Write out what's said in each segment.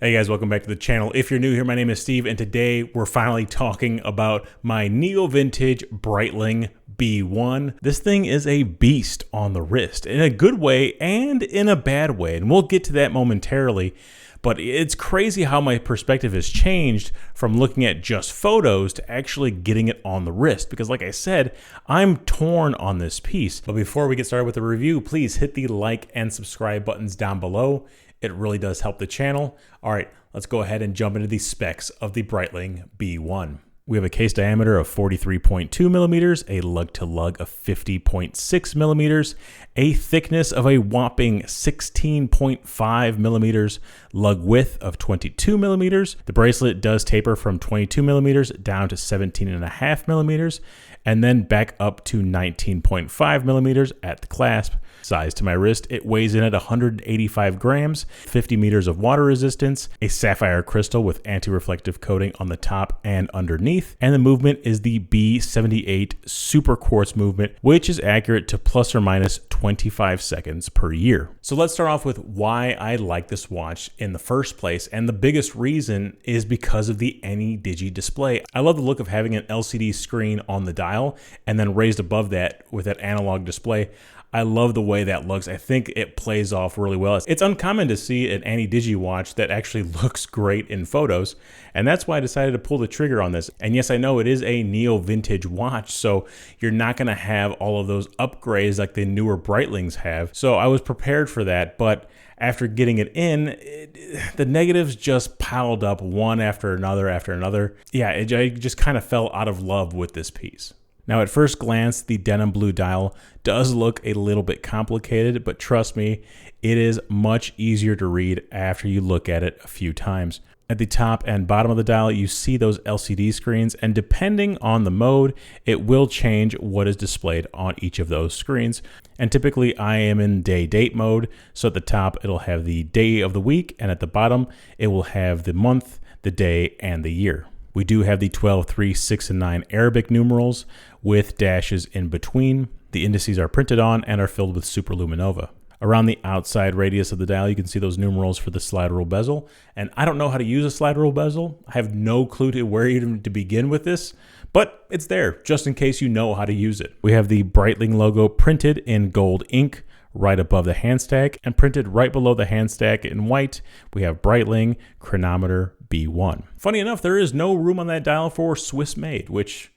Hey guys, welcome back to the channel. If you're new here, my name is Steve, and today we're finally talking about my neo-vintage Breitling B-1. This thing is a beast on the wrist, in a good way and in a bad way, and we'll get to that momentarily. But it's crazy how my perspective has changed from looking at just photos to actually getting it on the wrist. Because like I said, I'm torn on this piece. But before we get started with the review, please hit the like and subscribe buttons down below. It really does help the channel. All right, let's go ahead and jump into the specs of the Breitling B-1. We have a case diameter of 43.2 millimeters, a lug-to-lug of 50.6 millimeters, a thickness of a whopping 16.5 millimeters, lug width of 22 millimeters. The bracelet does taper from 22 millimeters down to 17.5 millimeters, and then back up to 19.5 millimeters at the clasp. Size to my wrist, it weighs in at 185 grams, 50 meters of water resistance, a sapphire crystal with anti-reflective coating on the top and underneath, and the movement is the B78 super quartz movement, which is accurate to plus or minus 25 seconds per year. So let's start off with why I like this watch in the first place, and the biggest reason is because of the AnyDigi display. I love the look of having an LCD screen on the dial and then raised above that with that analog display. I love the way that looks. I think it plays off really well. It's uncommon to see an AnyDigi watch that actually looks great in photos, and that's why I decided to pull the trigger on this. And yes, I know it is a neo-vintage watch, so you're not gonna have all of those upgrades like the newer Breitlings have. So I was prepared for that, but after getting it in, the negatives just piled up one after another after another. Yeah, I just kind of fell out of love with this piece. Now, at first glance, the denim blue dial does look a little bit complicated, but trust me, it is much easier to read after you look at it a few times. At the top and bottom of the dial, you see those LCD screens, and depending on the mode, it will change what is displayed on each of those screens. And typically, I am in day-date mode, so at the top, it'll have the day of the week, and at the bottom, it will have the month, the day, and the year. We do have the 12, 3, 6, and 9 Arabic numerals with dashes in between. The indices are printed on and are filled with superluminova. Around the outside radius of the dial, you can see those numerals for the slide rule bezel. And I don't know how to use a slide rule bezel. I have no clue to where even to begin with this, but it's there just in case you know how to use it. We have the Breitling logo printed in gold ink right above the hand stack, and printed right below the hand stack in white, we have Breitling Chronometer B1. Funny enough, there is no room on that dial for Swiss made, which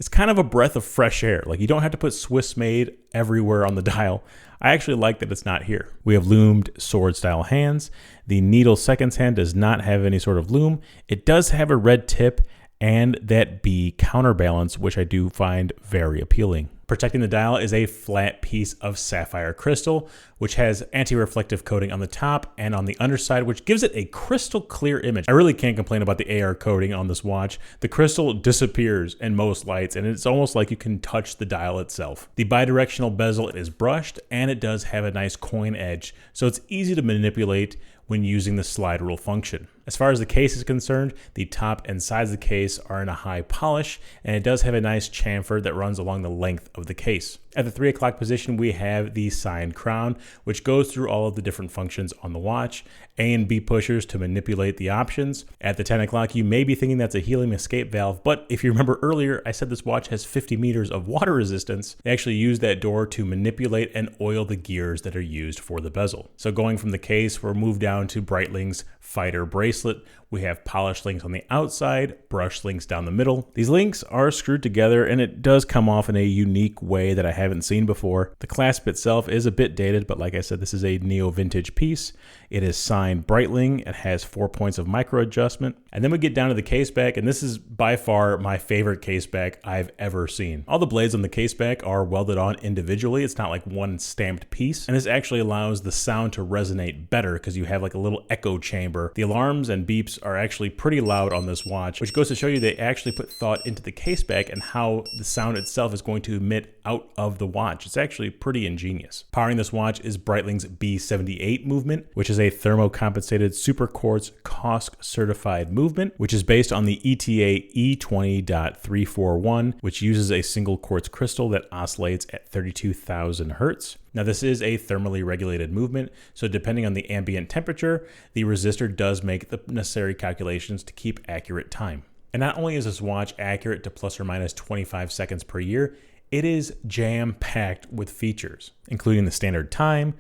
is kind of a breath of fresh air. Like, you don't have to put Swiss made everywhere on the dial. I actually like that it's not here. We have loomed sword style hands. The needle seconds hand does not have any sort of loom. It does have a red tip and that B counterbalance, which I do find very appealing. Protecting the dial is a flat piece of sapphire crystal, which has anti-reflective coating on the top and on the underside, which gives it a crystal clear image. I really can't complain about the AR coating on this watch. The crystal disappears in most lights, and it's almost like you can touch the dial itself. The bidirectional bezel is brushed, and it does have a nice coin edge, so it's easy to manipulate when using the slide rule function. As far as the case is concerned, the top and sides of the case are in a high polish, and it does have a nice chamfer that runs along the length of the case. At the 3 o'clock position, we have the signed crown, which goes through all of the different functions on the watch, A and B pushers to manipulate the options. At the 10 o'clock, you may be thinking that's a helium escape valve, but if you remember earlier, I said this watch has 50 meters of water resistance. They actually use that door to manipulate and oil the gears that are used for the bezel. So going from the case, we're moved down to Breitling's Fighter bracelet. We have polished links on the outside, brushed links down the middle. These links are screwed together, and it does come off in a unique way that I haven't seen before. The clasp itself is a bit dated, but like I said, this is a neo-vintage piece. It is signed Breitling. It has 4 points of micro adjustment. And then we get down to the case back, and this is by far my favorite case back I've ever seen. All the blades on the case back are welded on individually. It's not like one stamped piece. And this actually allows the sound to resonate better because you have like a little echo chamber. The alarms and beeps are actually pretty loud on this watch, which goes to show you they actually put thought into the case back and how the sound itself is going to emit out of the watch. It's actually pretty ingenious. Powering this watch is Breitling's B78 movement, which is a thermocompensated super quartz COSC certified movement, which is based on the ETA E20.341, which uses a single quartz crystal that oscillates at 32,000 hertz. Now, this is a thermally regulated movement, so depending on the ambient temperature, the resistor does make the necessary calculations to keep accurate time. And not only is this watch accurate to plus or minus 25 seconds per year, it is jam-packed with features, including the standard time,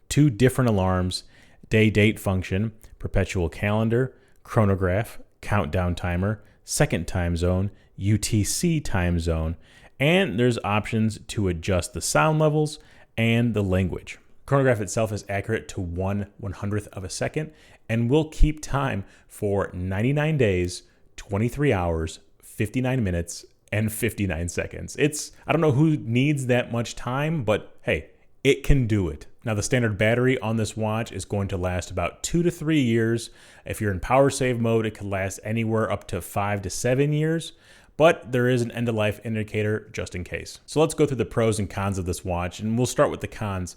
2 different alarms, day-date function, perpetual calendar, chronograph, countdown timer, second time zone, UTC time zone, and there's options to adjust the sound levels and the language. Chronograph itself is accurate to 1/100th of a second and will keep time for 99 days, 23 hours, 59 minutes, and 59 seconds. I don't know who needs that much time, but hey, it can do it. Now, the standard battery on this watch is going to last about 2 to 3 years. If you're in power save mode, it could last anywhere up to 5 to 7 years. But there is an end-of-life indicator just in case. So let's go through the pros and cons of this watch, and we'll start with the cons.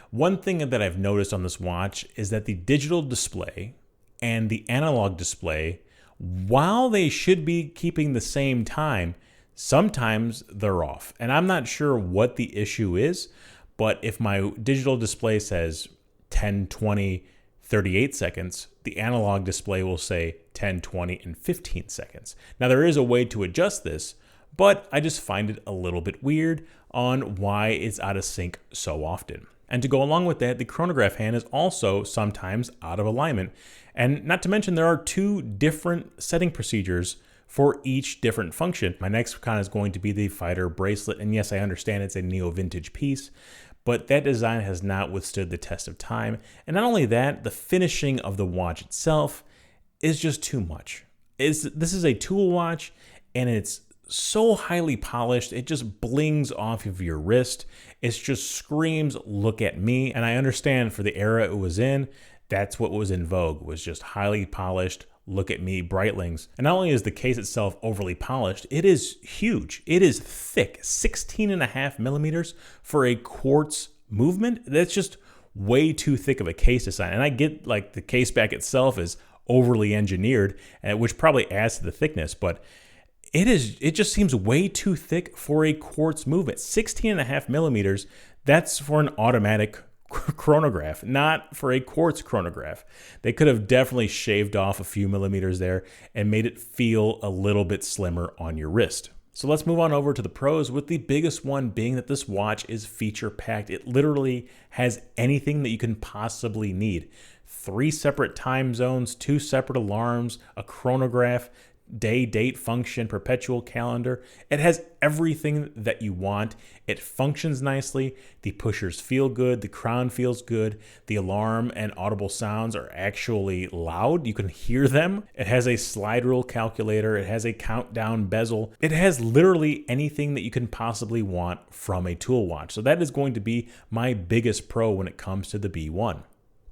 One thing that I've noticed on this watch is that the digital display and the analog display, while they should be keeping the same time, sometimes they're off. And I'm not sure what the issue is, but if my digital display says 10, 20, 38 seconds, the analog display will say 10, 20, and 15 seconds. Now, there is a way to adjust this, but I just find it a little bit weird on why it's out of sync so often. And to go along with that, the chronograph hand is also sometimes out of alignment. And not to mention, there are 2 different setting procedures for each different function. My next con is going to be the fighter bracelet. And yes, I understand it's a neo-vintage piece, but that design has not withstood the test of time. And not only that, the finishing of the watch itself is just too much. This is a tool watch, and it's so highly polished, it just blings off of your wrist. It just screams, look at me. And I understand for the era it was in, that's what was in vogue, was just highly polished, look at me Breitlings. And not only is the case itself overly polished, it is huge. It is thick, 16.5 millimeters for a quartz movement. That's just way too thick of a case design. And I get like the case back itself is overly engineered, which probably adds to the thickness, but it just seems way too thick for a quartz movement. 16.5 millimeters, that's for an automatic chronograph, not for a quartz chronograph. They could have definitely shaved off a few millimeters there and made it feel a little bit slimmer on your wrist. So let's move on over to the pros, with the biggest one being that this watch is feature packed. It literally has anything that you can possibly need. 3 separate time zones, 2 separate alarms, a chronograph, day-date function, perpetual calendar. It has everything that you want. It functions nicely. The pushers feel good. The crown feels good. The alarm and audible sounds are actually loud. You can hear them. It has a slide rule calculator. It has a countdown bezel. It has literally anything that you can possibly want from a tool watch. So that is going to be my biggest pro when it comes to the B1.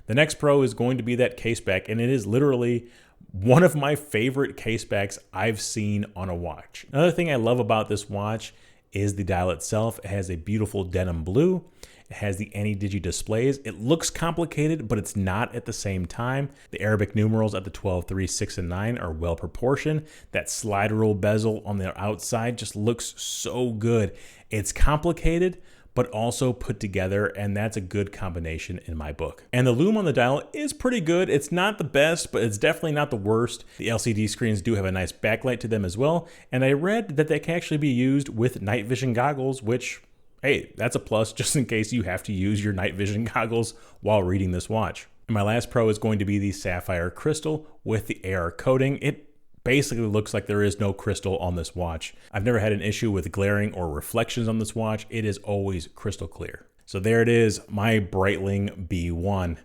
The next pro is going to be that case back, and it is literally one of my favorite case backs I've seen on a watch. Another thing I love about this watch is the dial itself. It has a beautiful denim blue. It has the anti-digi displays. It looks complicated, but it's not at the same time. The Arabic numerals at the 12, 3, 6, and 9 are well proportioned. That slide rule bezel on the outside just looks so good. It's complicated, but also put together, and that's a good combination in my book. And the lume on the dial is pretty good. It's not the best, but it's definitely not the worst. The LCD screens do have a nice backlight to them as well, and I read that they can actually be used with night vision goggles, which, hey, that's a plus just in case you have to use your night vision goggles while reading this watch. And my last pro is going to be the sapphire crystal with the AR coating. It basically looks like there is no crystal on this watch. I've never had an issue with glaring or reflections on this watch. It is always crystal clear. So there it is, my Breitling B-1.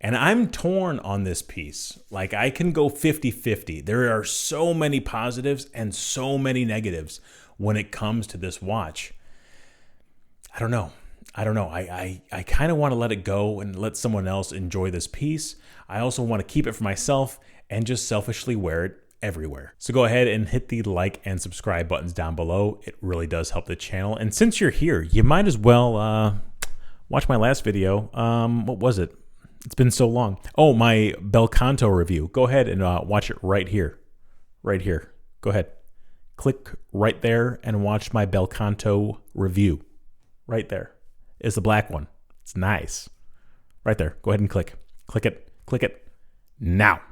And I'm torn on this piece. Like, I can go 50-50. There are so many positives and so many negatives when it comes to this watch. I don't know. I kind of want to let it go and let someone else enjoy this piece. I also want to keep it for myself and just selfishly wear it everywhere. So go ahead and hit the like and subscribe buttons down below. It really does help the channel. And since you're here, you might as well watch my last video. What was it? It's been so long. Oh, my Bel Canto review. Go ahead and watch it right here. Right here. Go ahead. Click right there and watch my Bel Canto review. Right there is the black one. It's nice. Right there. Go ahead and click. Click it. Click it now.